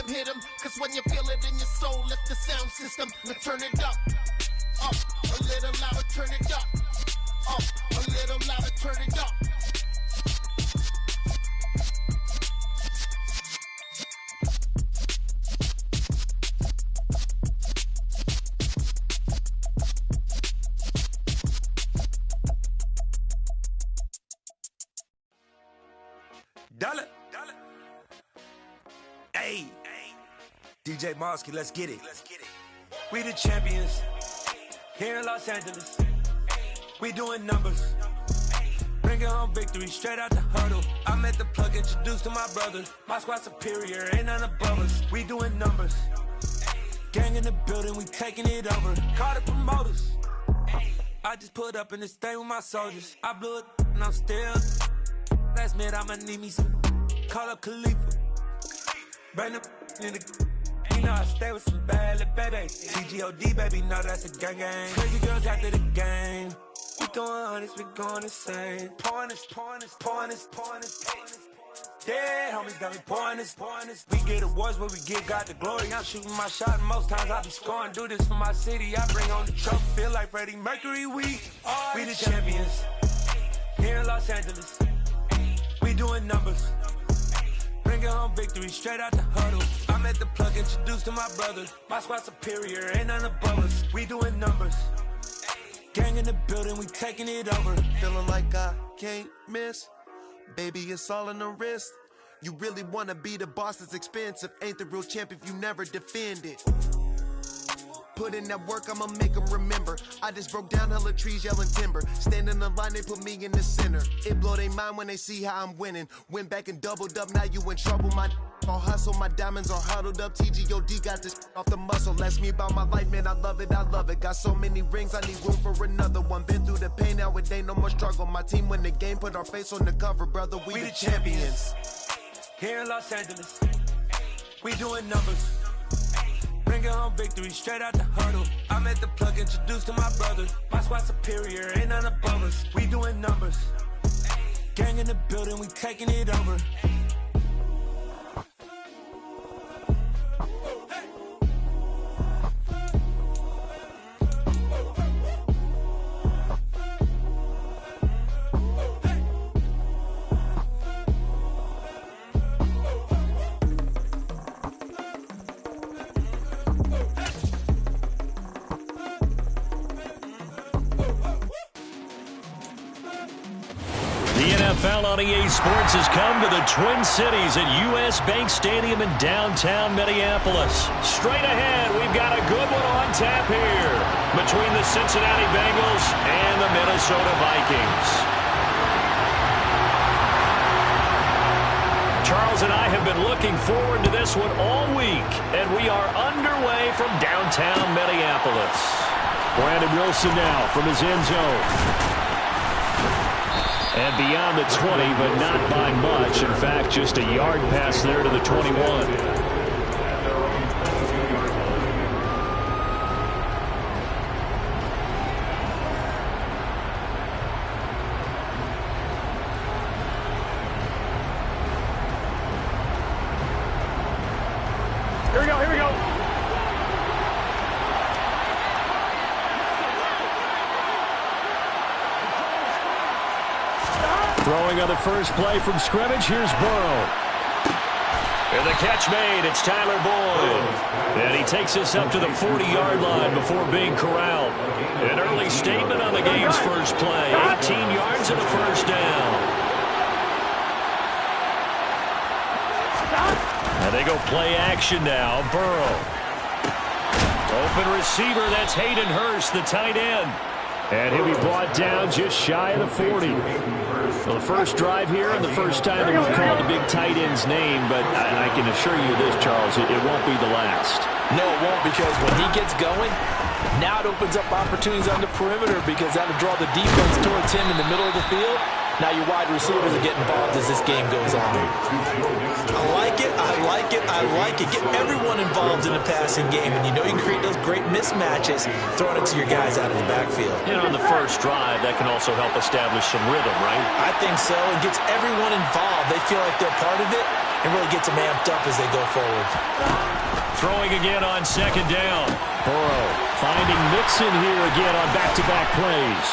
hit him. Cause when you feel it in your soul, lift the sound system. Now turn it up. Up, a little louder, turn it up. Up, a little louder, turn it up. Dollar. Hey, DJ Mosky, let's get it. We the champions here in Los Angeles. We doing numbers. Bringing home victory straight out the huddle. I'm at the plug, introduced to my brother. My squad superior, ain't none above us. We doing numbers. Gang in the building, we taking it over. Call the promoters. I just put up in this thing with my soldiers. I blew it and I'm still. Last minute, I'ma need me some. Call up Khalifa. Bring them in the. You know I stay with some bad little baby. TGOD, baby, know that's a gang gang. Crazy girls after the game. We going honest, we going insane. Pouring this. Yeah, homies got me pouring this. We get awards, but we give God the glory. I'm shooting my shot, and most times I be scoring. Do this for my city, I bring on the trophy. Feel like Freddie Mercury, we the champions. Here in Los Angeles. We doing numbers. Bringing home victory straight out the huddle. I'm at the plug, introduced to my brother. My squad superior, ain't none above us. We doing numbers. Gang in the building, we taking it over. Feeling like I can't miss. Baby, it's all in the wrist. You really wanna be the boss, it's expensive. Ain't the real champ if you never defend it. Put in that work, I'ma make them remember. I just broke down hella trees, yelling timber. Stand in the line, they put me in the center. It blow their mind when they see how I'm winning. Went back and doubled up, now you in trouble. My all hustle, my diamonds are huddled up. TGOD got this off the muscle. Ask me about my life, man, I love it. Got so many rings, I need room for another one. Been through the pain, now it ain't no more struggle. My team win the game, put our face on the cover, brother. We the champions. Here in Los Angeles, we doing numbers. Bringing home victory straight out the huddle. I'm at the plug, introduced to my brother. My squad superior, ain't none above us. We doing numbers. Gang in the building, we taking it over. NFL on EA Sports has come to the Twin Cities at US Bank Stadium in downtown Minneapolis. Straight ahead, we've got a good one on tap here between the Cincinnati Bengals and the Minnesota Vikings. Charles and I have been looking forward to this one all week, and we are underway from downtown Minneapolis. Brandon Wilson now from his end zone. And beyond the 20, but not by much. In fact, just a yard pass there to the 21. Here we go. Throwing on the first play from scrimmage, here's Burrow. And the catch made, it's Tyler Boyd. And he takes us up to the 40-yard line before being corralled. An early statement on the game's first play. 18 yards and a first down. And they go play action now. Burrow. Open receiver, that's Hayden Hurst, the tight end. And he'll be brought down just shy of the 40. Well, the first drive here and the first time that we've called the big tight end's name, but I can assure you this, Charles, it won't be the last. No, it won't, because when he gets going, now it opens up opportunities on the perimeter because that'll draw the defense towards him in the middle of the field. Now your wide receivers are getting involved as this game goes on. I like it. Get everyone involved in the passing game, and you know you can create those great mismatches throwing it to your guys out of the backfield. You know, on the first drive, that can also help establish some rhythm, right? I think so. It gets everyone involved. They feel like they're part of it, and really gets them amped up as they go forward. Throwing again on second down. Burrow finding Mixon here again on back-to-back plays.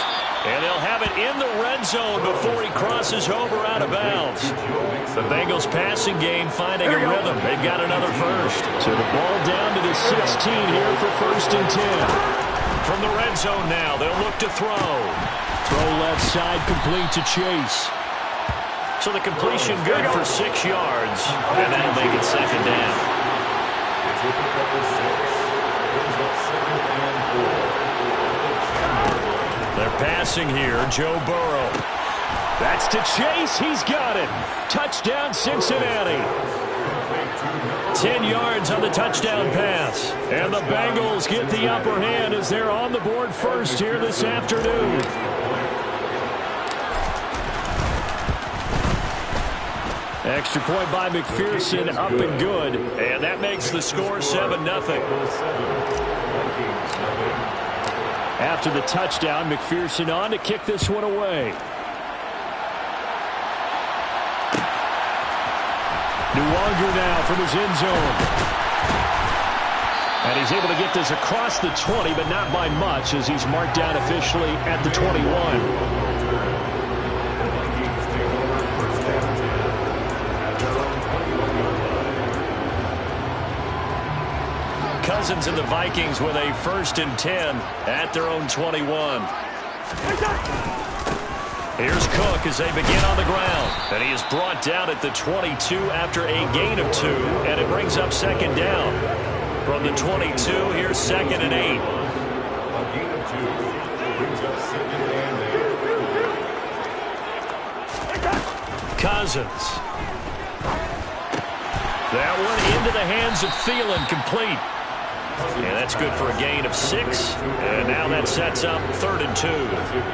And they'll have it in the red zone before he crosses over out of bounds. The Bengals passing game finding a rhythm. They've got another first. So the ball down to the 16 here for 1st and 10. From the red zone now, they'll look to throw. Throw left side complete to Chase. So the completion good for 6 yards. And that'll make it second down. They're passing here, Joe Burrow. That's to Chase. He's got it. Touchdown, Cincinnati. 10 yards on the touchdown pass. And the Bengals get the upper hand as they're on the board first here this afternoon. Extra point by McPherson, up and good. And that makes the score 7-0. After the touchdown, McPherson on to kick this one away. Nuwanger now from his end zone. And he's able to get this across the 20, but not by much as he's marked down officially at the 21. Cousins and the Vikings with a 1st and 10 at their own 21. Here's Cook as they begin on the ground. And he is brought down at the 22 after a gain of 2. And it brings up second down. From the 22, here's 2nd and 8. Cousins. That one into the hands of Thielen, complete. And that's good for a gain of 6. And now that sets up 3rd and 2.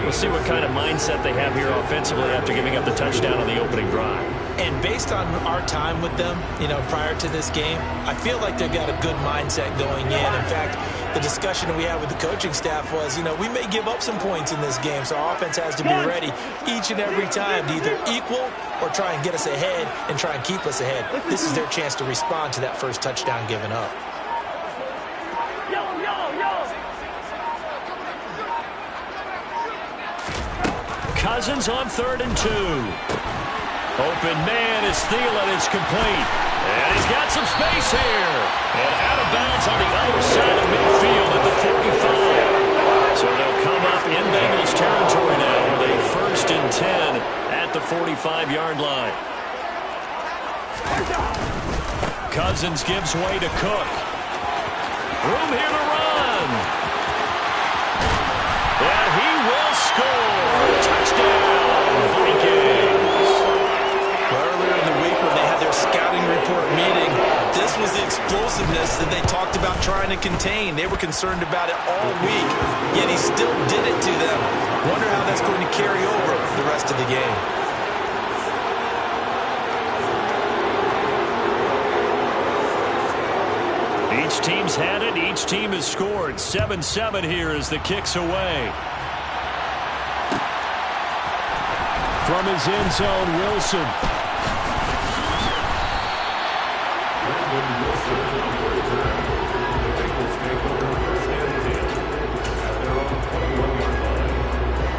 We'll see what kind of mindset they have here offensively after giving up the touchdown on the opening drive. And based on our time with them, prior to this game, I feel like they've got a good mindset going in. In fact, the discussion that we had with the coaching staff was, we may give up some points in this game, so our offense has to be ready each and every time to either equal or try and get us ahead and try and keep us ahead. This is their chance to respond to that first touchdown given up. Cousins on 3rd and 2. Open man is Thielen. It's complete. And he's got some space here. And out of bounds on the other side of midfield at the 45. So they'll come up in Bengals territory now with a 1st and 10 at the 45-yard line. Cousins gives way to Cook. Room here to run. And he will score. Touchdown, Vikings. Earlier in the week when they had their scouting report meeting, this was the explosiveness that they talked about trying to contain. They were concerned about it all week, yet he still did it to them. Wonder how that's going to carry over the rest of the game. Each team's had it. Each team has scored. 7-7 here as the kick's away. From his end zone, Wilson.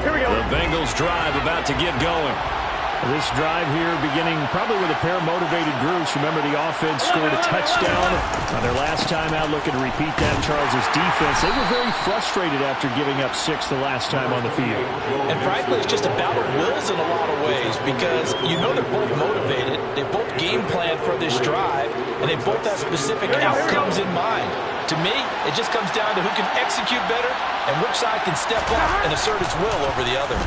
Here we go. The Bengals drive about to get going. This drive here beginning probably with a pair of motivated groups. Remember, the offense scored a touchdown on their last time out, looking to repeat that in Charles' defense. They were very frustrated after giving up 6 the last time on the field. And frankly, it's just a battle of wills in a lot of ways because they're both motivated. They both game planned for this drive, and they both have specific outcomes in mind. To me, it just comes down to who can execute better and which side can step up and assert its will over the other.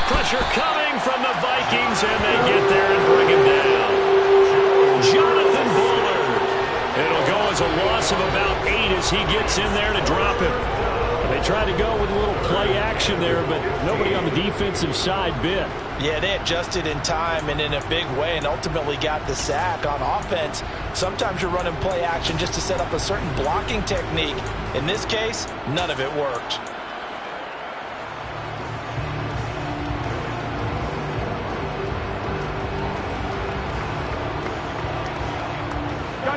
Pressure coming from the Vikings, and they get there and bring him down. Jonathan Bullard. It'll go as a loss of about 8 as he gets in there to drop him. They tried to go with a little play action there, but nobody on the defensive side bit. Yeah, they adjusted in time and in a big way and ultimately got the sack. On offense, sometimes you're running play action just to set up a certain blocking technique. In this case, none of it worked.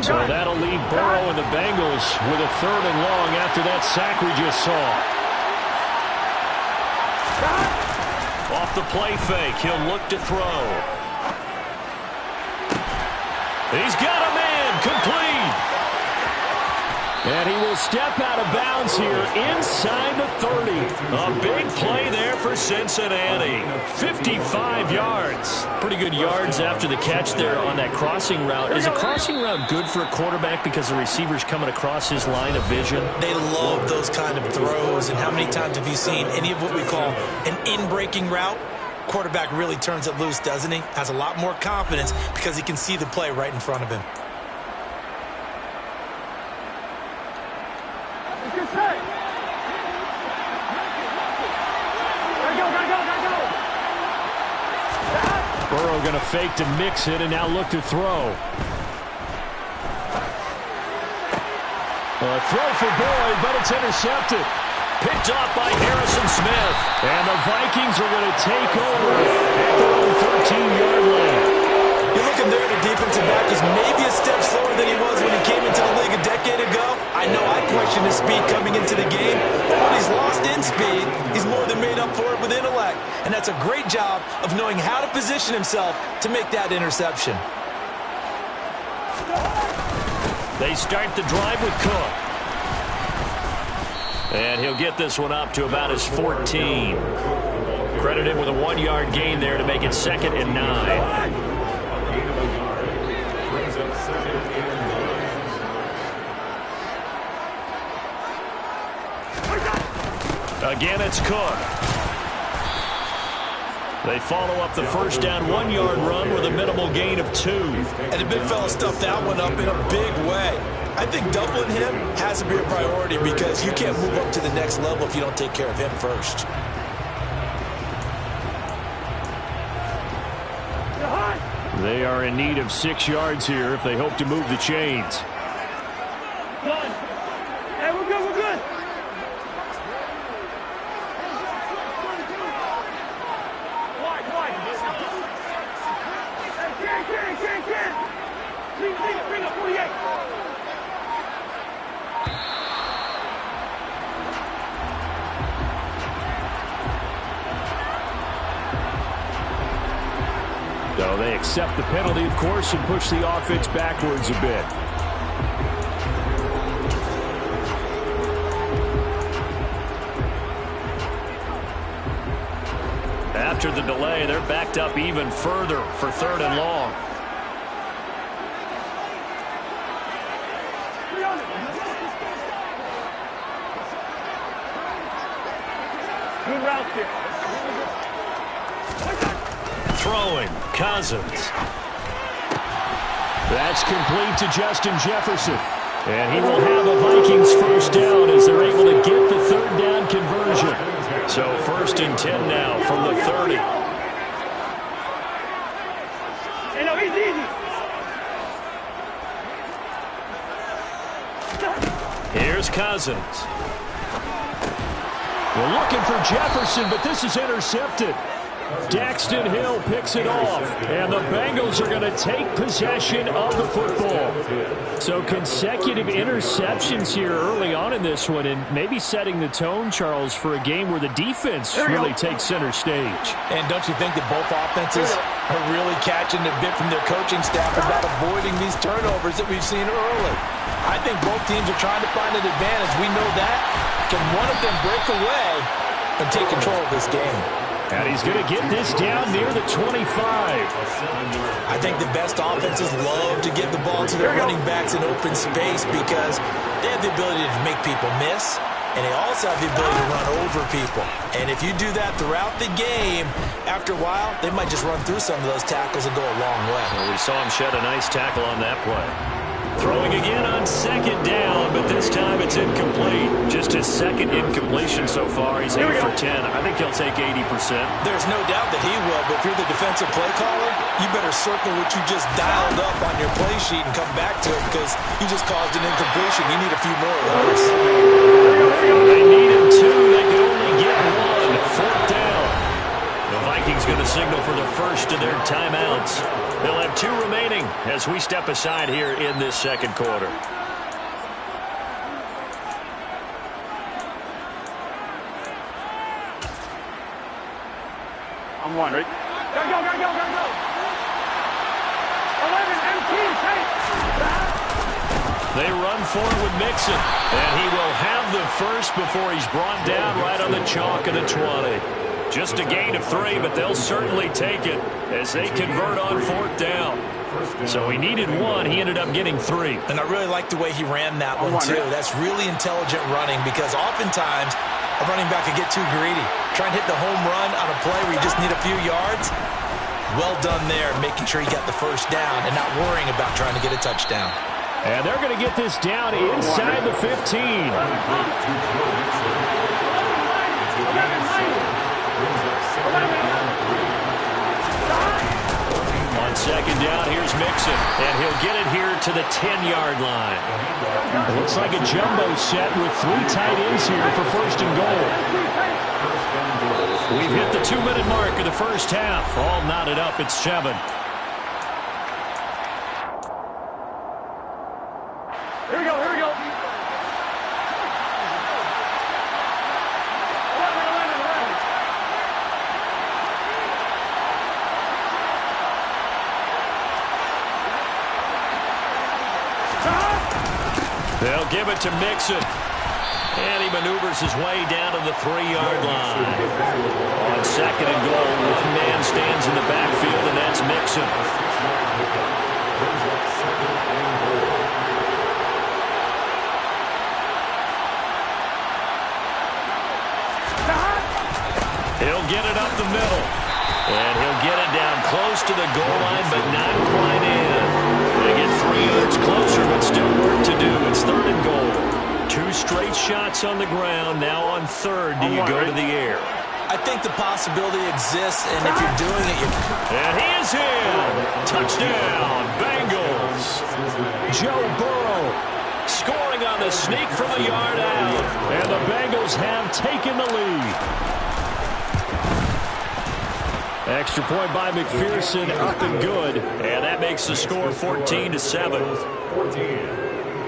So that'll leave Burrow and the Bengals with a 3rd and long after that sack we just saw. Off the play fake, he'll look to throw. He's got a man, complete. And he will step out of bounds here inside the 30. A big play there for Cincinnati. 55 yards. Pretty good yards after the catch there on that crossing route. Is a crossing route good for a quarterback because the receiver's coming across his line of vision? They love those kind of throws. And how many times have you seen any of what we call an in-breaking route? Quarterback really turns it loose, doesn't he? Has a lot more confidence because he can see the play right in front of him. Burrow going to fake to mix it and now look to throw. A throw for Boyd, but it's intercepted. Picked off by Harrison Smith. And the Vikings are going to take over at their own 13-yard line. You're looking there, the defensive back is maybe a step slower than he was when he came into the league a decade ago. I know I questioned his speed coming into the game, but when he's lost in speed, he's more than made up for it with intellect. And that's a great job of knowing how to position himself to make that interception. They start the drive with Cook. And he'll get this one up to about his 14. Credit him with a 1-yard gain there to make it 2nd and 9. Again, it's Cook. They follow up the first down 1-yard run with a minimal gain of 2. And the big fella stuffed that one up in a big way. I think doubling him has to be a priority because you can't move up to the next level if you don't take care of him first. They are in need of 6 yards here if they hope to move the chains. Hey, we're good, we're good. Bring up 48. So they accept the penalty, of course, and push the offense backwards a bit. After the delay, they're backed up even further for 3rd and long. Good route there. Throwing, Cousins. That's complete to Justin Jefferson. And he will have a Vikings first down as they're able to get the 3rd down conversion. So 1st and 10 now from the 30. Hey, no, he's easy. Here's Cousins. We're looking for Jefferson, but this is intercepted. Daxton Hill picks it off, and the Bengals are going to take possession of the football. So consecutive interceptions here early on in this one, and maybe setting the tone, Charles, for a game where the defense really takes center stage. And don't you think that both offenses are really catching a bit from their coaching staff about avoiding these turnovers that we've seen early? I think both teams are trying to find an advantage. We know that. Can one of them break away and take control of this game? And he's going to get this down near the 25. I think the best offenses love to give the ball to their running backs in open space because they have the ability to make people miss, and they also have the ability to run over people. And if you do that throughout the game, after a while, they might just run through some of those tackles and go a long way. Well, we saw him shed a nice tackle on that play. Throwing again on 2nd down, but this time it's incomplete. Just his 2nd incompletion so far. He's 8 for 10. I think he'll take 80%. There's no doubt that he will, but if you're the defensive play caller, you better circle what you just dialed up on your play sheet and come back to it because you just caused an incompletion. You need a few more of those. They needed 2. They could only get 1. 4th down. The Vikings Vikings going to signal for the first of their timeouts. They'll have 2 remaining as we step aside here in this second quarter. I'm one, right? Gotta go, gotta go, gotta go. 11, MT, take. They run for it with Mixon, and he will have the first before he's brought down right on the chalk of the 20. Just a gain of 3, but they'll certainly take it as they convert on 4th down. So he needed 1. He ended up getting 3. And I really like the way he ran that one, too. That's really intelligent running because oftentimes a running back could get too greedy. Try and hit the home run on a play where you just need a few yards. Well done there, making sure he got the first down and not worrying about trying to get a touchdown. And they're going to get this down inside the 15. On second down, here's Mixon, and he'll get it here to the 10-yard line. It looks like a jumbo set with 3 tight ends here for first and goal. We've hit the 2-minute mark of the first half. All knotted up at 7. Here we go, here we go. 11. They'll give it to Mixon. And he maneuvers his way down to the 3-yard line. On second and goal, 1 man stands in the backfield, and that's Mixon. He'll get it up the middle. And he'll get it down close to the goal line, but not quite in. They get 3 yards closer, but still work to do. It's 3rd and goal. 2 straight shots on the ground. Now on 3rd, do you go to the air? I think the possibility exists, and if you're doing it, And he is in. Touchdown, Bengals. Joe Burrow Scoring on the sneak from a yard out. and the Bengals have taken the lead. Extra point by McPherson, up and good. And that makes the score 14-7. 14,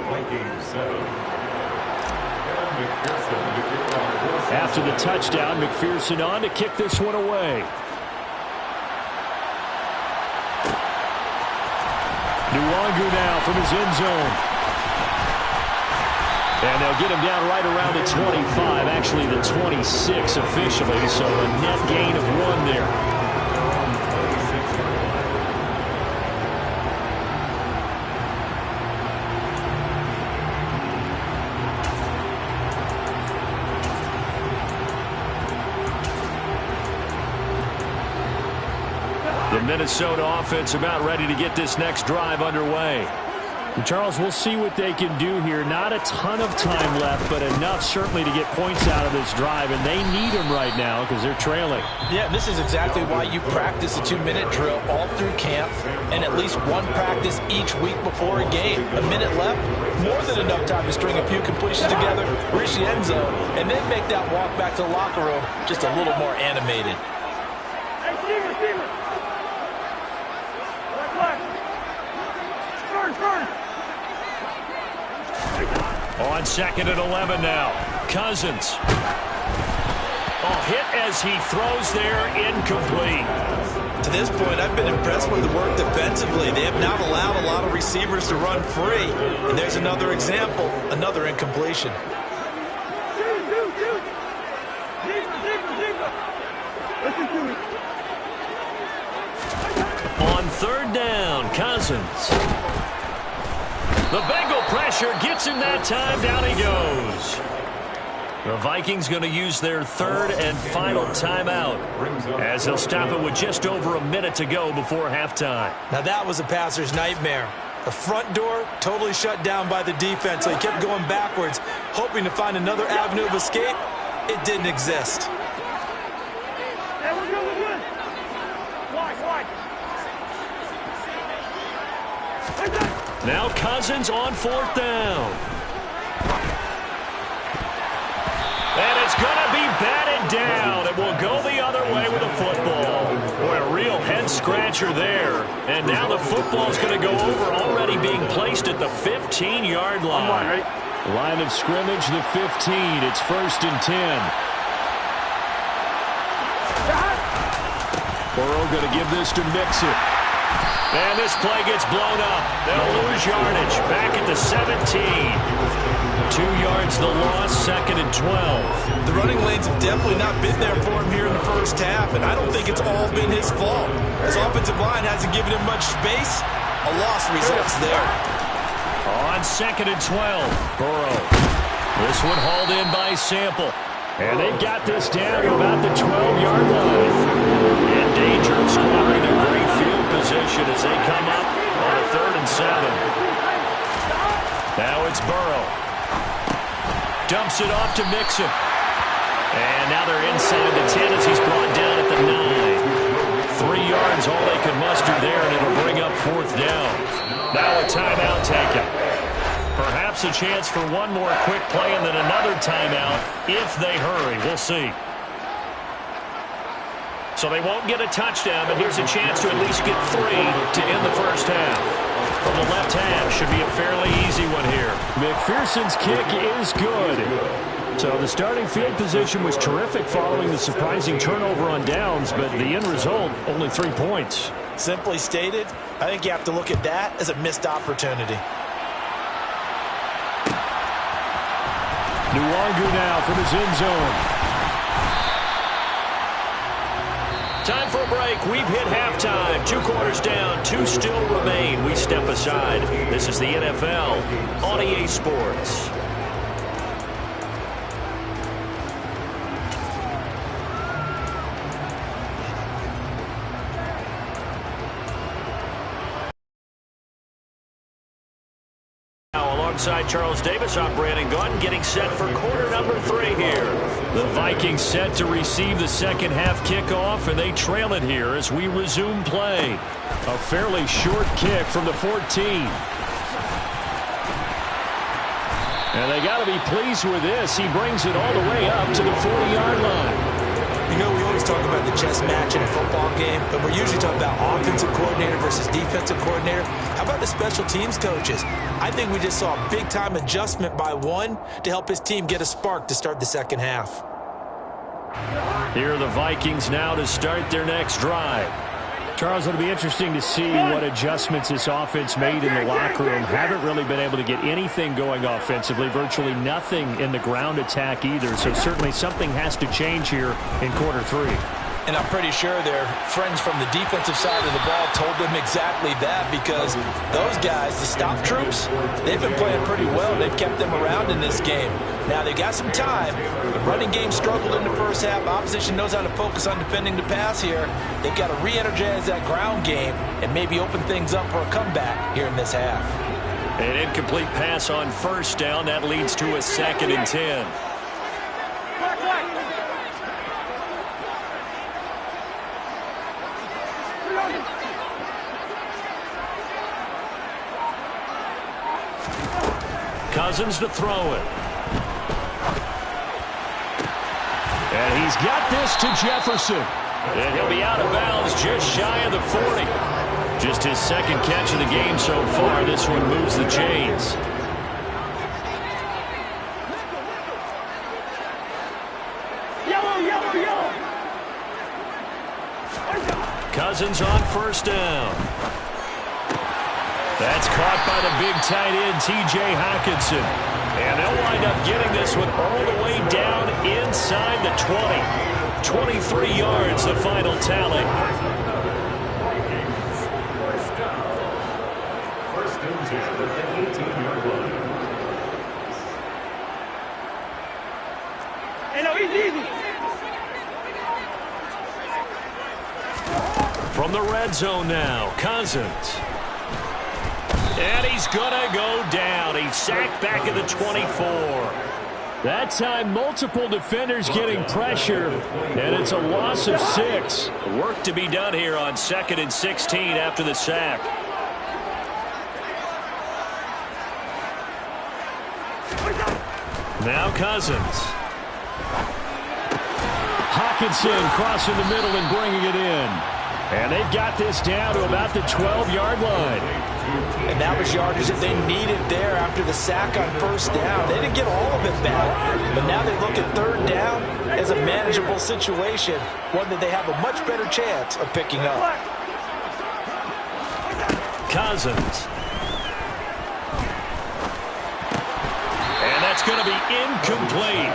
Vikings 7. After the touchdown, McPherson on to kick this one away. Nwangu now from his end zone. And they'll get him down right around the 25, actually the 26 officially, so a net gain of 1 there. The Minnesota offense about ready to get this next drive underway. And Charles, we'll see what they can do here. Not a ton of time left, but enough certainly to get points out of this drive, and they need them right now because they're trailing. Yeah, this is exactly why you practice a 2-minute drill all through camp and at least 1 practice each week before a game. A minute left, more than enough time to string a few completions together, reach the end zone, and then make that walk back to the locker room just a little more animated. Hey, Steven. First. On 2nd and 11 now. Cousins. Hit as he throws there, incomplete. To this point, I've been impressed with the work defensively. They have not allowed a lot of receivers to run free. And there's another example, another incompletion. Listen to me. On 3rd down, Cousins. The Bengal pressure gets him that time. Down he goes. The Vikings going to use their 3rd and final timeout as they'll stop it with just over a minute to go before halftime. Now that was a passer's nightmare. The front door totally shut down by the defense, so he kept going backwards, hoping to find another avenue of escape. It didn't exist. Hey, we're good. Wide. Now Cousins on 4th down. And it's going to be batted down. It will go the other way with the football. head-scratcher there. And now the football's going to go over, already being placed at the 15-yard line. Line of scrimmage, the 15. It's 1st and 10. Burrow going to give this to Mixon. And this play gets blown up. They'll lose yardage. Back at the 17. 2 yards the loss, 2nd and 12. The running lanes have definitely not been there for him here in the first half, and I don't think it's all been his fault. His offensive line hasn't given him much space. A loss results there. On 2nd and 12, Burrow. This one hauled in by Sample. And they've got this down to about the 12-yard line. In danger of squandering a great field position as they come up on a 3rd and 7. Now it's Burrow. Dumps it off to Mixon. And now they're inside the 10 as he's brought down at the 9. 3 yards, all they can muster there, and it'll bring up 4th down. Now a timeout taken. Perhaps a chance for one more quick play and then another timeout if they hurry. We'll see. So they won't get a touchdown, but here's a chance to at least get 3 to end the first half. From the left half, should be a fairly easy one here. McPherson's kick is good. So the starting field position was terrific following the surprising turnover on downs, but the end result, only 3 points. Simply stated, I think you have to look at that as a missed opportunity. Nwangu now from his end zone. Time for a break. We've hit halftime. 2 quarters down. 2 still remain. We step aside. This is the NFL on EA Sports. Alongside Charles Davis, I'm Brandon Gaudin, getting set for quarter number 3 here. The Vikings set to receive the second half kickoff, and they trail it here as we resume play. A fairly short kick from the 14. And they got to be pleased with this. He brings it all the way up to the 40-yard line. You know, we always talk about the chess match in a football game, but we're usually talking about offensive coordinator versus defensive coordinator. How about the special teams coaches? I think we just saw a big-time adjustment by one to help his team get a spark to start the second half. Here are the Vikings now to start their next drive. Charles, it'll be interesting to see what adjustments this offense made in the locker room. Haven't really been able to get anything going offensively, virtually nothing in the ground attack either. So certainly something has to change here in quarter 3. And I'm pretty sure their friends from the defensive side of the ball told them exactly that, because those guys, the stop troops, they've been playing pretty well. They've kept them around in this game. Now, they got some time. The running game struggled in the first half. Opposition knows how to focus on defending the pass here. They've got to re-energize that ground game and maybe open things up for a comeback here in this half. An incomplete pass on first down. That leads to a 2nd and 10. Cousins to throw it. And he's got this to Jefferson. And he'll be out of bounds just shy of the 40. Just his second catch of the game so far. This one moves the chains. Yellow. Cousins on first down. That's caught by the big tight end, T.J. Hockenson. And they'll wind up getting this one all the way down inside the 20. 23 yards, the final tally. First and 10 at the 18-yard line. Hey, no, easy. From the red zone now, Cousins. And he's going to go down. He's sacked back at the 24. That time, multiple defenders getting pressure, and it's a loss of 6. Work to be done here on 2nd and 16 after the sack. Now Cousins. Hockenson crossing the middle and bringing it in. And they've got this down to about the 12-yard line. And that was yardage that they needed there after the sack on first down. They didn't get all of it back, but now they look at third down as a manageable situation, one that they have a much better chance of picking up. Cousins. And that's going to be incomplete.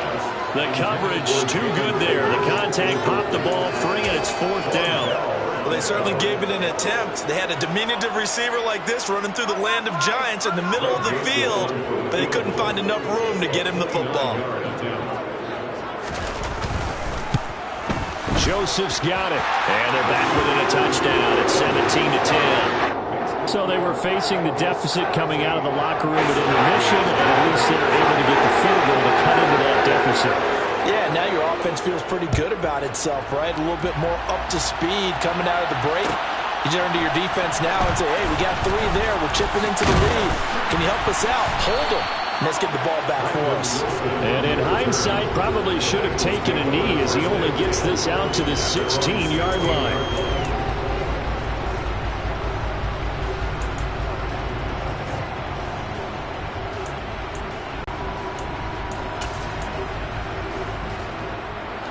The coverage too good there. The contact popped the ball free, and it's fourth down. Well, they certainly gave it an attempt. They had a diminutive receiver like this running through the land of giants in the middle of the field, but they couldn't find enough room to get him the football. Joseph's got it. And they're back within a touchdown at 17-10. So they were facing the deficit coming out of the locker room at intermission, and at least they were able to get the field goal to cut into that deficit. Yeah, now your offense feels pretty good about itself, right? A little bit more up to speed coming out of the break. You turn to your defense now and say, hey, we got 3 there. We're chipping into the lead. Can you help us out? Hold them. Let's get the ball back for us. And in hindsight, probably should have taken a knee as he only gets this out to the 16-yard line.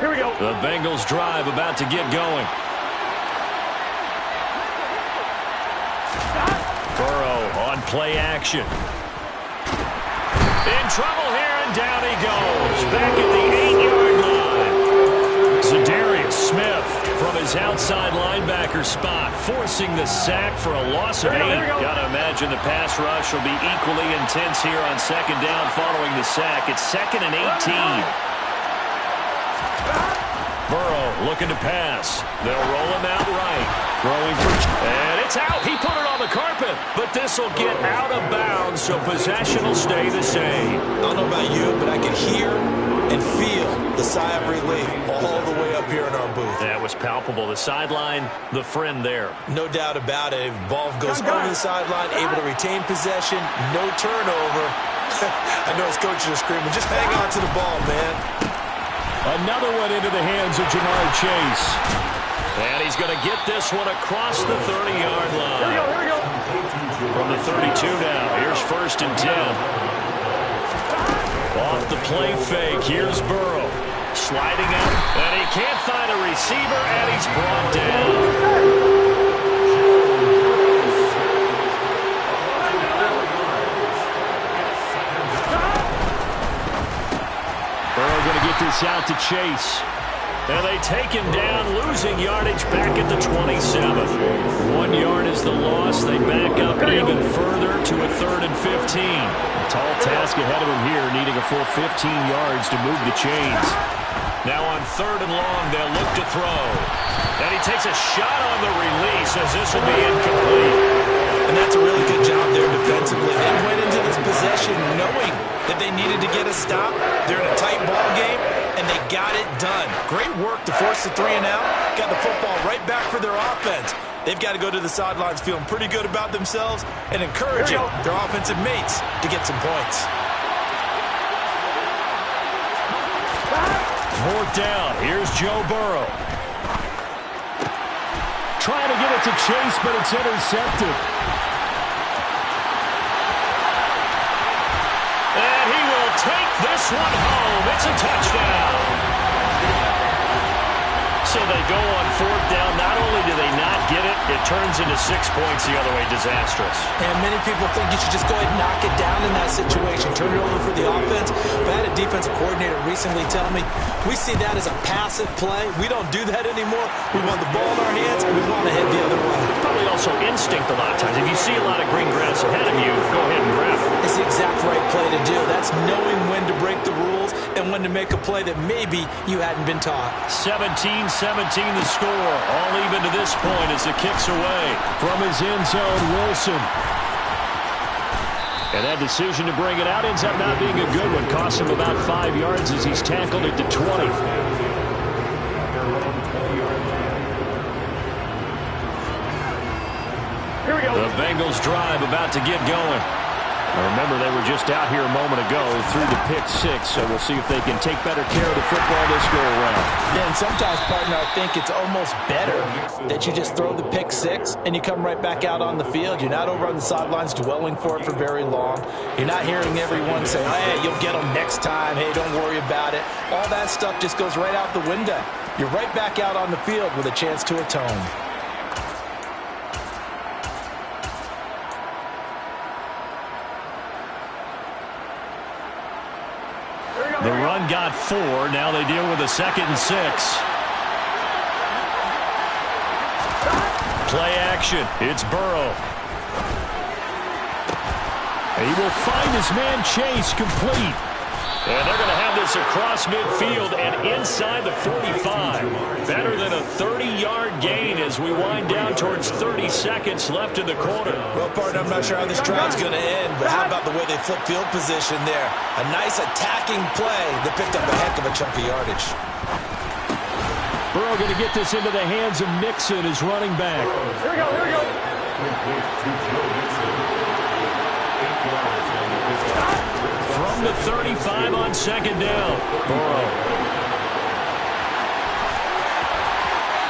Here we go. The Bengals drive about to get going. Burrow on play action. In trouble here, and down he goes. Back at the 8-yard line. Zadarius Smith from his outside linebacker spot, forcing the sack for a loss of 8. Gotta imagine the pass rush will be equally intense here on second down following the sack. It's 2nd and 18. Burrow looking to pass. They'll roll him out right. Throwing for... And it's out. He put it on the carpet. But this will get out of bounds, so possession will stay the same. I don't know about you, but I can hear and feel the sigh of relief all the way up here in our booth. That was palpable. The sideline, the friend there. No doubt about it. If the ball goes over the sideline, able to retain possession, no turnover. I know his coaches are screaming, just hang on to the ball, man. Another one into the hands of Jamar Chase. And he's going to get this one across the 30-yard line. Here we go. From the 32 now. Here's 1st and 10. Off the play fake. Here's Burrow. Sliding out. And he can't find a receiver, and he's brought down. Burrow going to get this out to Chase. And they take him down, losing yardage back at the 27. 1 yard is the loss. They back up even further to a 3rd and 15. A tall task ahead of him here, needing a full 15 yards to move the chains. Now on 3rd and long, they'll look to throw. And he takes a shot on the release as this will be incomplete. And that's a really good job there defensively. They went into this possession knowing that they needed to get a stop. They're in a tight ball game, and they got it done. Great work to force the 3 and out. Got the football right back for their offense. They've got to go to the sidelines feeling pretty good about themselves and encouraging their offensive mates to get some points. 4th down. Here's Joe Burrow. Trying to get it to Chase, but it's intercepted. And he will take this one home. It's a touchdown. So they go on 4th down. Not only do they not get it, it turns into 6 points the other way. Disastrous. And many people think you should just go ahead and knock it down in that situation. Turn it over for the offense. But I had a defensive coordinator recently tell me, we see that as a passive play. We don't do that anymore. We want the ball in our hands, and we want to head the other way. Probably also instinct a lot of times. If you see a lot of green grass ahead of you, go ahead and grab it. It's the exact right play to do. That's knowing when to break the rules and when to make a play that maybe you hadn't been taught. 17-17 the score. All even to this point as the kick's away. From his end zone, Wilson. And that decision to bring it out ends up not being a good one. Costs him about 5 yards as he's tackled at the 20. Here we go. The Bengals drive about to get going. Remember, they were just out here a moment ago through the pick six, so we'll see if they can take better care of the football this go-around. Yeah, and sometimes, partner, I think it's almost better that you just throw the pick six and you come right back out on the field. You're not over on the sidelines dwelling for it for very long. You're not hearing everyone say, hey, you'll get them next time. Hey, don't worry about it. All that stuff just goes right out the window. You're right back out on the field with a chance to atone. The run got 4. Now they deal with a 2nd and 6. Play action. It's Burrow. He will find his man Chase complete. And they're going to have this across midfield and inside the 45. Better than a 30-yard gain as we wind down towards 30 seconds left in the quarter. Well, partner, I'm not sure how this drive's going to end, but how about the way they flip field position there? A nice attacking play that picked up a heck of a chunk of yardage. Burrow going to get this into the hands of Mixon, his running back. Here we go, here we go. From the 35 on 2nd down. Burrow.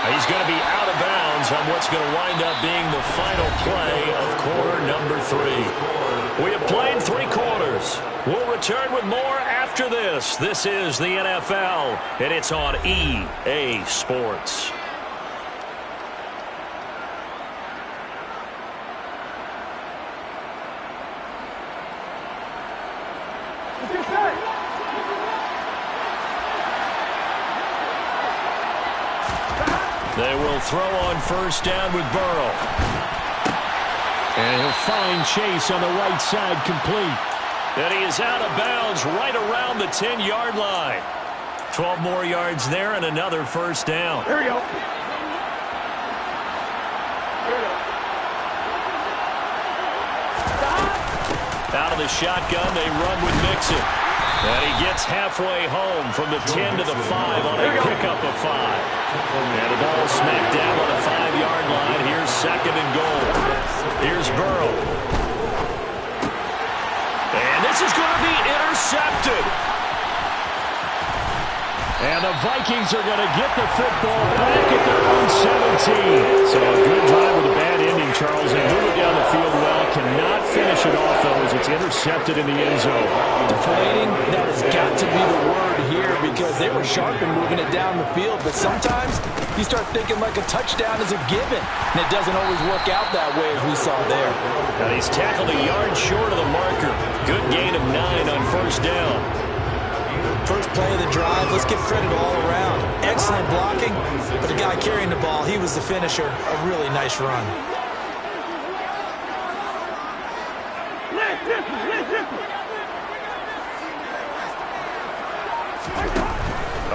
He's going to be out of bounds on what's going to wind up being the final play of quarter number 3. We have played 3 quarters. We'll return with more after this. This is the NFL, and it's on EA Sports. They will throw on 1st down with Burrow. And he'll find Chase on the right side complete. And he is out of bounds right around the 10-yard line. 12 more yards there and another 1st down. Here we go. Out of the shotgun, they run with Mixon. And he gets halfway home from the 10 to the 5 on a pickup of 5. And the ball smacked down on the 5-yard line. Here's 2nd and goal. Here's Burrow. And this is going to be intercepted. And the Vikings are going to get the football back at their own 17. So a good drive with a bad ending, Charles. They move it down the field well. Cannot finish it off, though, as it's intercepted in the end zone. Deflating, that has got to be the word here because they were sharp in moving it down the field. But sometimes you start thinking like a touchdown is a given. And it doesn't always work out that way as we saw there. Now he's tackled a yard short of the marker. Good gain of 9 on 1st down. First play of the drive, let's give credit all around. Excellent blocking, but the guy carrying the ball, he was the finisher. A really nice run.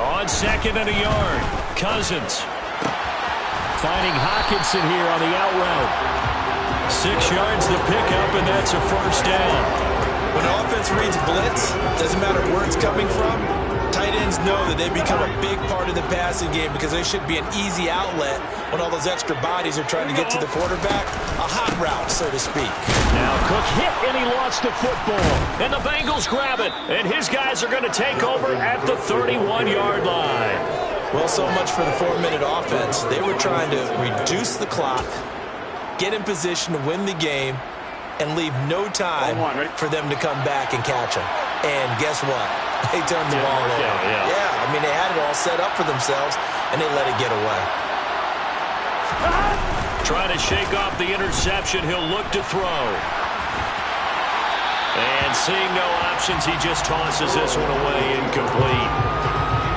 On 2nd and a yard, Cousins. Finding Hockenson here on the out route. 6 yards the pickup, and that's a 1st down. When an offense reads blitz, doesn't matter where it's coming from, tight ends know that they become a big part of the passing game because they should be an easy outlet when all those extra bodies are trying to get to the quarterback. A hot route, so to speak. Now Cook hit and he lost the football. And the Bengals grab it. And his guys are going to take over at the 31-yard line. Well, so much for the 4-minute offense. They were trying to reduce the clock, get in position to win the game, and leave no time for them to come back and catch them. And guess what? They turned the ball over. Yeah, I mean, they had it all set up for themselves, and they let it get away. Trying to shake off the interception. He'll look to throw. And seeing no options, he just tosses this one away, incomplete.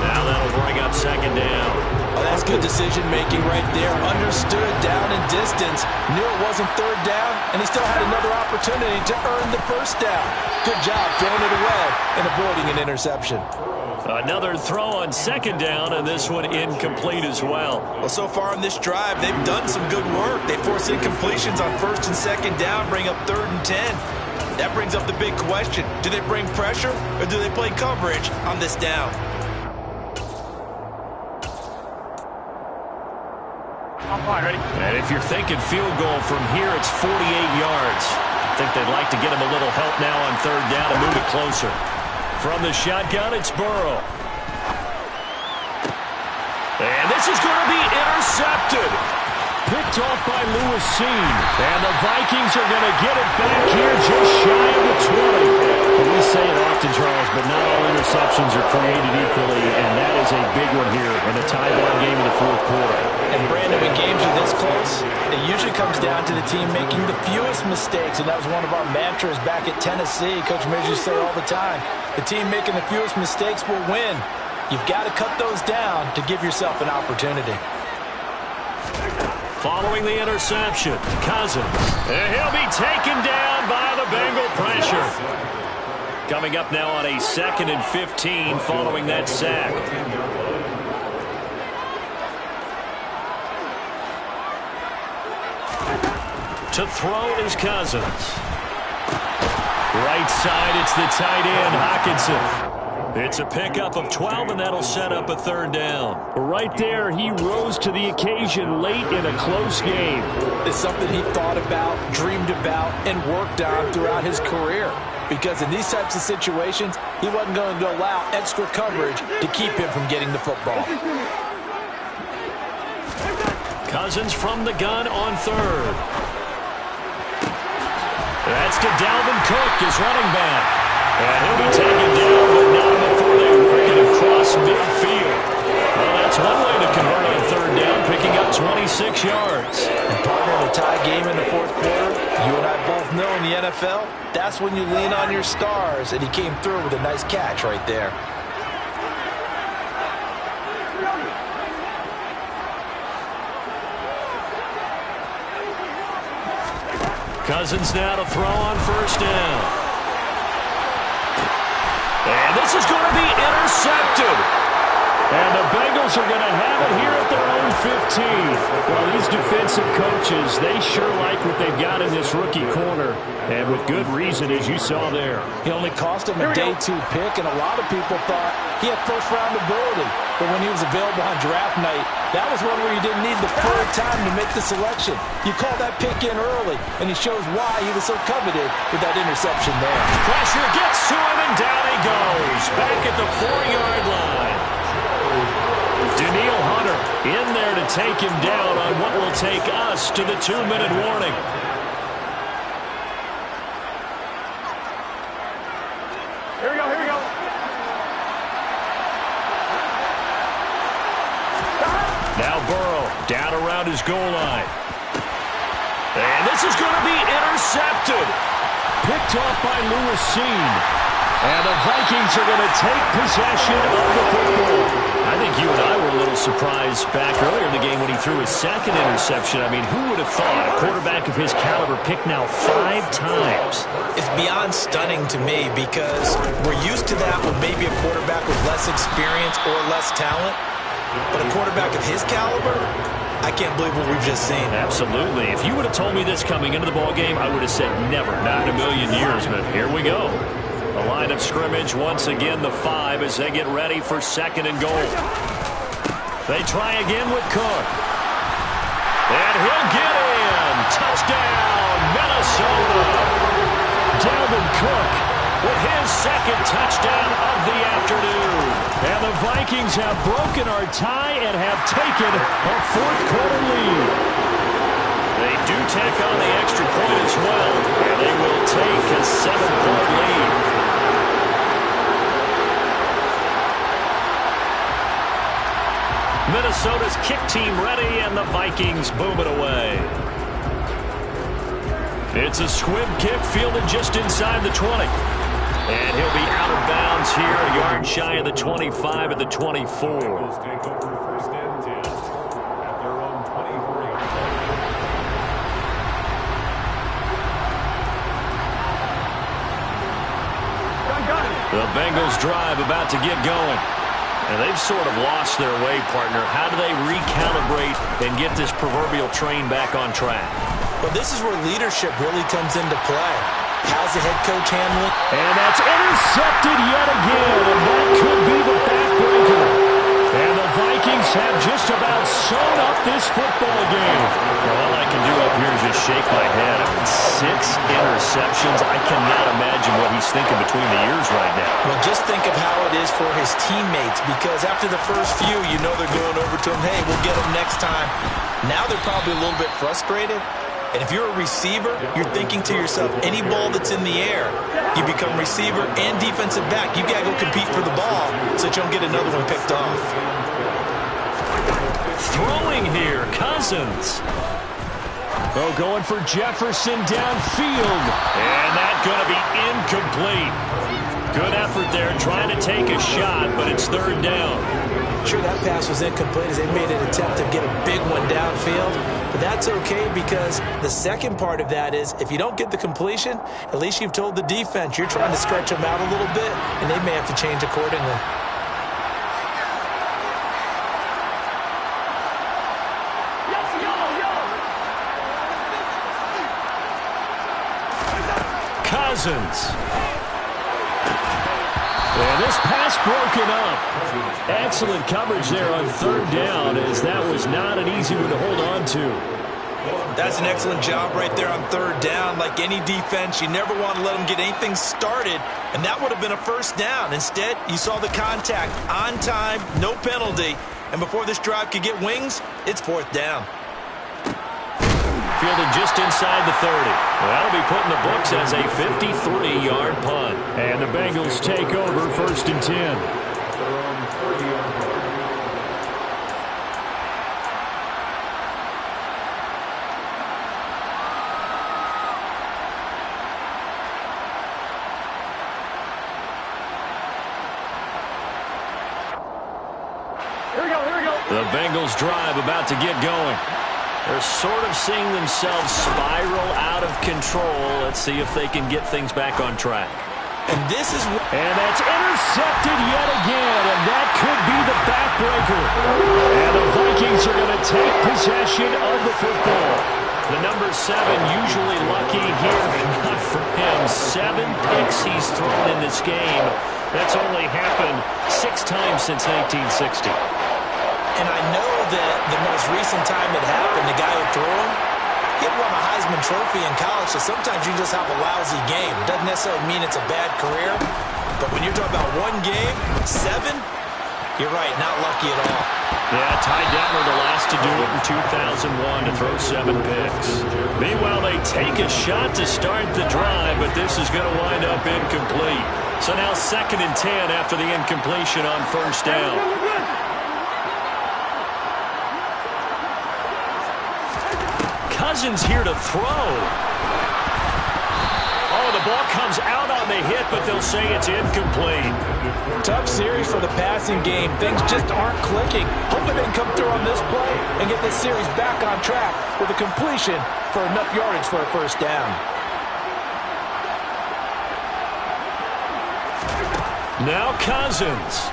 Now that'll bring up 2nd down. Oh, that's good decision-making right there. Understood down and distance. Knew it wasn't 3rd down, and he still had another opportunity to earn the 1st down. Good job throwing it away and avoiding an interception. Another throw on 2nd down, and this one incomplete as well. Well, so far in this drive, they've done some good work. They force incompletions on 1st and 2nd down, bring up 3rd and 10. That brings up the big question. Do they bring pressure, or do they play coverage on this down? I'm fine, ready? And if you're thinking field goal from here, it's 48 yards. think they'd like to get him a little help now on third down and move it closer. From the shotgun, it's Burrow. And this is going to be intercepted. Picked off by Lewis Seen. And the Vikings are going to get it back here just shy of the 20. We say it often, Charles, but not all interceptions are created equally, and that is a big one here in the tie-ball game in the fourth quarter. And, Brandon, when games are this close, it usually comes down to the team making the fewest mistakes, and that was one of our mantras back at Tennessee. Coach Midge used to say all the time, the team making the fewest mistakes will win. You've got to cut those down to give yourself an opportunity. Following the interception, Cousins. And he'll be taken down by the Bengal pressure. Coming up now on a 2nd and 15 following that sack. To throw is Cousins. Right side, it's the tight end, Hockenson. It's a pickup of 12, and that'll set up a third down. Right there, he rose to the occasion late in a close game. It's something he thought about, dreamed about, and worked on throughout his career. Because in these types of situations, he wasn't going to allow extra coverage to keep him from getting the football. Cousins from the gun on third. That's to Dalvin Cook, his running back. And he'll be taken down, but not before they work it across midfield. Well, that's one way to convert on third down, picking up 26 yards. And partner, in a tie game in the fourth quarter, you and I both know in the NFL, that's when you lean on your stars, and he came through with a nice catch right there. Cousins now to throw on first down. And this is going to be intercepted. And the Bengals are going to have it here at their own 15. Well, these defensive coaches, they sure like what they've got in this rookie corner. And with good reason, as you saw there. He only cost him a day 2 pick, and a lot of people thought he had first-round ability. But when he was available on draft night, that was one where you didn't need the full time to make the selection. You call that pick in early, and he shows why he was so coveted with that interception there. Pressure gets to him, and down he goes. Back at the 4-yard line. Daniil Hunter in there to take him down on what will take us to the 2-minute warning. Here we go, here we go. Now Burrow down around his goal line. And this is going to be intercepted. Picked off by Lewis Seen. And the Vikings are going to take possession of the football. I think you and I were a little surprised back earlier in the game when he threw his 2nd interception. I mean, who would have thought a quarterback of his caliber picked now 5 times? It's beyond stunning to me because we're used to that with maybe a quarterback with less experience or less talent. But a quarterback of his caliber, I can't believe what we've just seen. Absolutely. If you would have told me this coming into the ballgame, I would have said never, not in a million years. But here we go. The line of scrimmage, once again, the 5 as they get ready for 2nd and goal. They try again with Cook. And he'll get in. Touchdown, Minnesota. Dalvin Cook with his 2nd touchdown of the afternoon. And the Vikings have broken our tie and have taken a 4th quarter lead. They do tack on the extra point as well, and they will take a 7-point lead. Minnesota's kick team ready, and the Vikings boom it away. It's a squib kick fielded just inside the 20. And he'll be out of bounds here, a yard shy of the 25 at the 24. The Bengals drive about to get going. And they've sort of lost their way, partner. How do they recalibrate and get this proverbial train back on track? Well, this is where leadership really comes into play. How's the head coach handling? And that's intercepted yet again, and that could be the backbreaker. And the Vikings Bengals have just about sewn up this football game. Well, all I can do up here is just shake my head. I mean, 6 interceptions. I cannot imagine what he's thinking between the ears right now. Well, just think of how it is for his teammates, because after the first few, you know they're going over to him, hey, we'll get him next time. Now they're probably a little bit frustrated. And if you're a receiver, you're thinking to yourself, any ball that's in the air, you become receiver and defensive back. You've got to go compete for the ball so that you don't get another one picked off. Throwing here, Cousins. Oh, going for Jefferson downfield. And that's going to be incomplete. Good effort there, trying to take a shot, but it's 3rd down. Sure, that pass was incomplete as they made an attempt to get a big one downfield. But that's okay, because the second part of that is if you don't get the completion, at least you've told the defense you're trying to stretch them out a little bit, and they may have to change accordingly. Cousins. And this pass broken up. Excellent coverage there on 3rd down, as that was not an easy one to hold on to. That's an excellent job right there on 3rd down. Like any defense, you never want to let them get anything started, and that would have been a 1st down. Instead, you saw the contact on time, no penalty, and before this drive could get wings, it's 4th down. Fielded just inside the 30. Well, that'll be put in the books as a 53-yard punt. And the Bengals take over 1st and 10. Here we go. The Bengals drive about to get going. They're sort of seeing themselves spiral out of control. Let's see if they can get things back on track. And this is... And that's intercepted yet again, and that could be the backbreaker. And the Vikings are going to take possession of the football. The number 7 usually lucky here. Not for him. 7 picks he's thrown in this game. That's only happened 6 times since 1960. And I know that the most recent time it happened, the guy who threw him, he had won a Heisman Trophy in college, so sometimes you just have a lousy game. Doesn't necessarily mean it's a bad career, but when you're talking about 1 game, 7, you're right, not lucky at all. Yeah, Ty Detmer, the last to do it in 2001, to throw 7 picks. Meanwhile, they take a shot to start the drive, but this is going to wind up incomplete. So now 2nd and 10 after the incompletion on 1st down. Cousins here to throw. Oh, the ball comes out on the hit, but they'll say it's incomplete. Tough series for the passing game. Things just aren't clicking. Hoping they can come through on this play and get this series back on track with a completion for enough yardage for a 1st down. Now Cousins.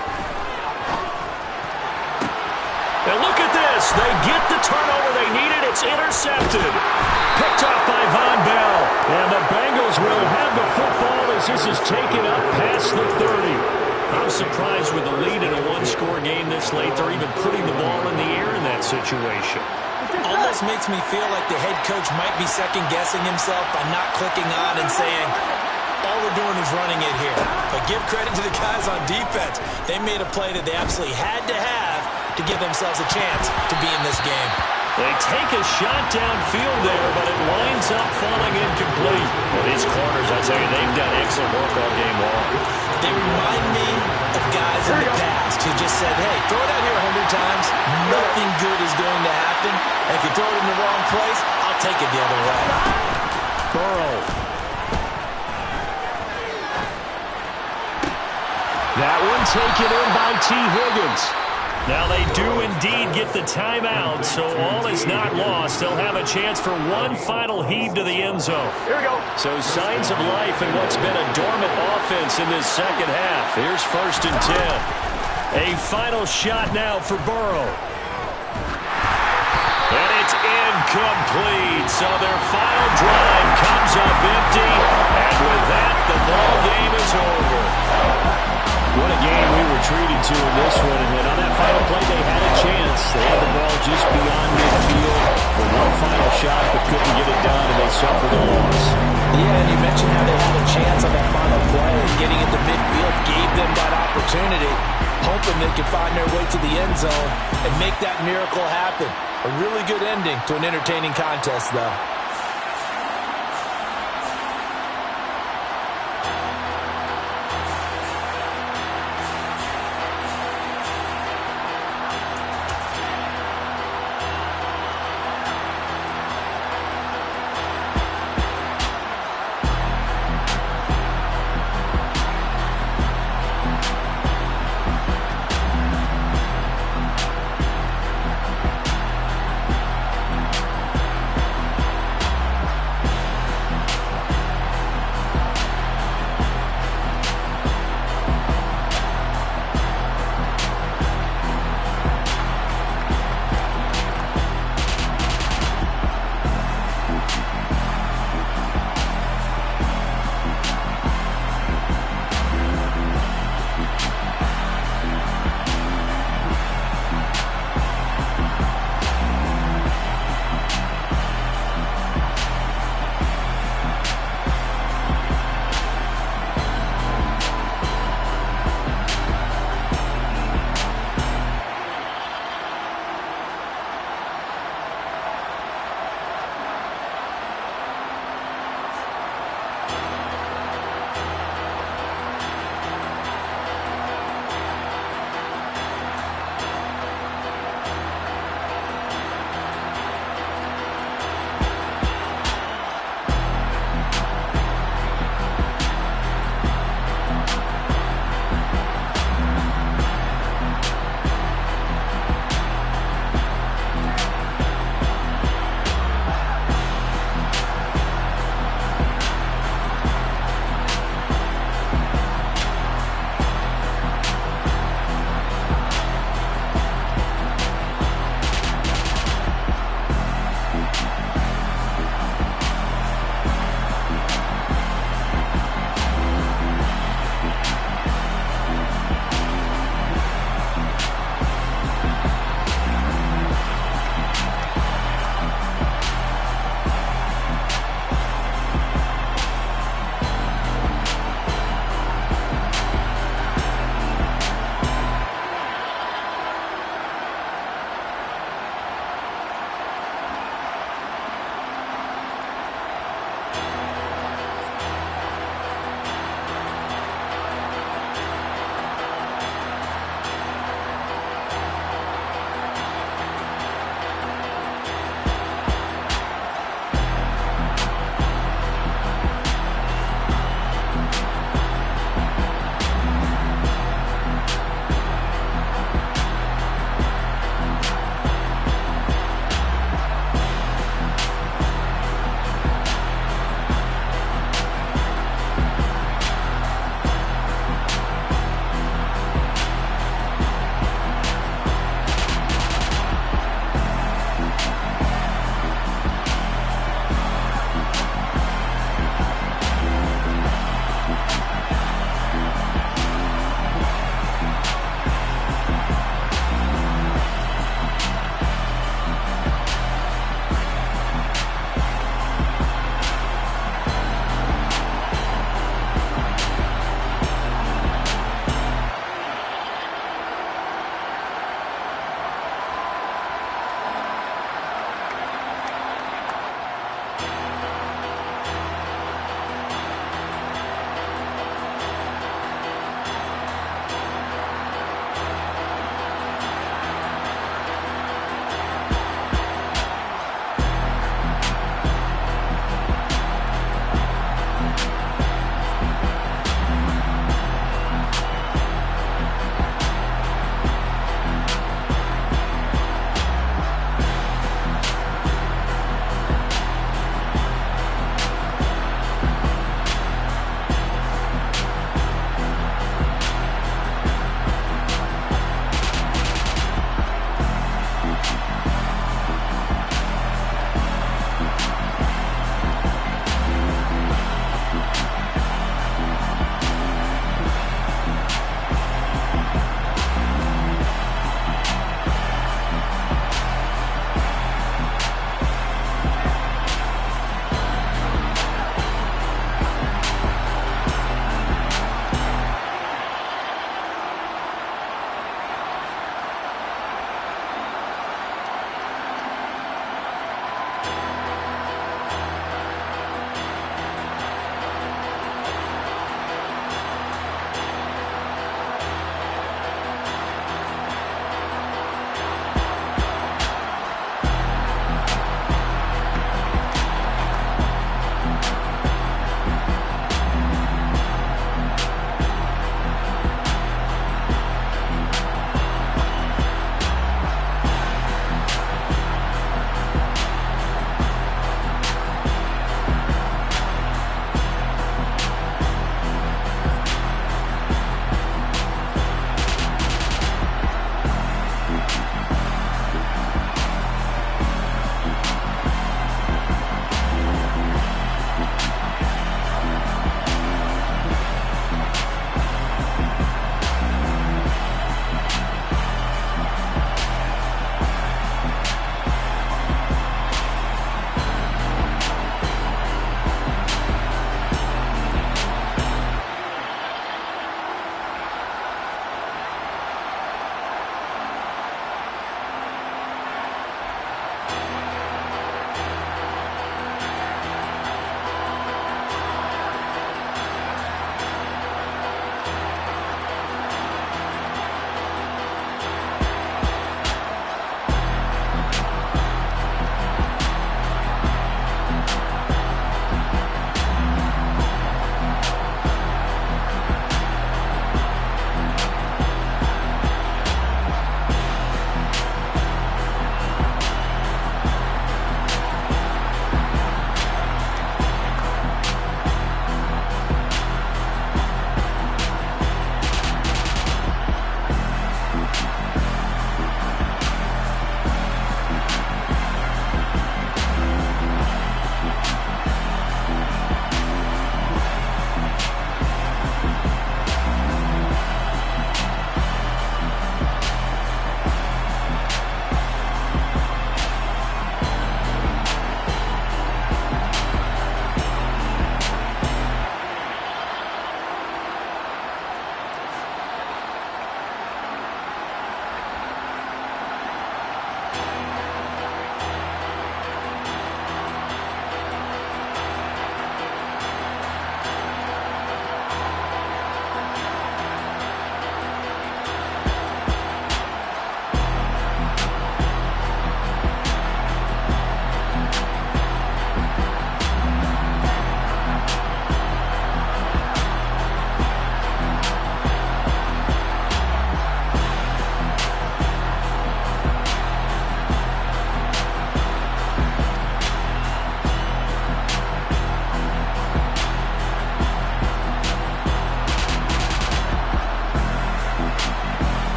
And look at this. They get the turnover they needed. It's intercepted. Picked off by Von Bell. And the Bengals will have the football as this is taken up past the 30. I'm surprised with a lead in a 1-score game this late. They're even putting the ball in the air in that situation. Almost makes me feel like the head coach might be second-guessing himself by not clicking on and saying, all we're doing is running it here. But give credit to the guys on defense. They made a play that they absolutely had to have to give themselves a chance to be in this game. They take a shot downfield there, but it winds up falling incomplete. Well, these corners, I tell you, they've done excellent work all game long. They remind me of guys in the past who just said, hey, throw it out here 100 times, nothing good is going to happen. And if you throw it in the wrong place, I'll take it the other way. Burrow. That one taken in by T. Higgins. Now they do indeed get the timeout, so all is not lost. They'll have a chance for one final heave to the end zone. Here we go. So signs of life in what's been a dormant offense in this second half. Here's 1st and 10. A final shot now for Burrow. And it's incomplete. So their final drive comes up empty. And with that, the ball game is over. What a game we were treated to in this one. And on that final play, they had a chance. shot but couldn't get it done, and they suffered a loss. Yeah, and you mentioned how they had a chance on that final play, and getting into midfield gave them that opportunity, hoping they could find their way to the end zone and make that miracle happen. A really good ending to an entertaining contest, though.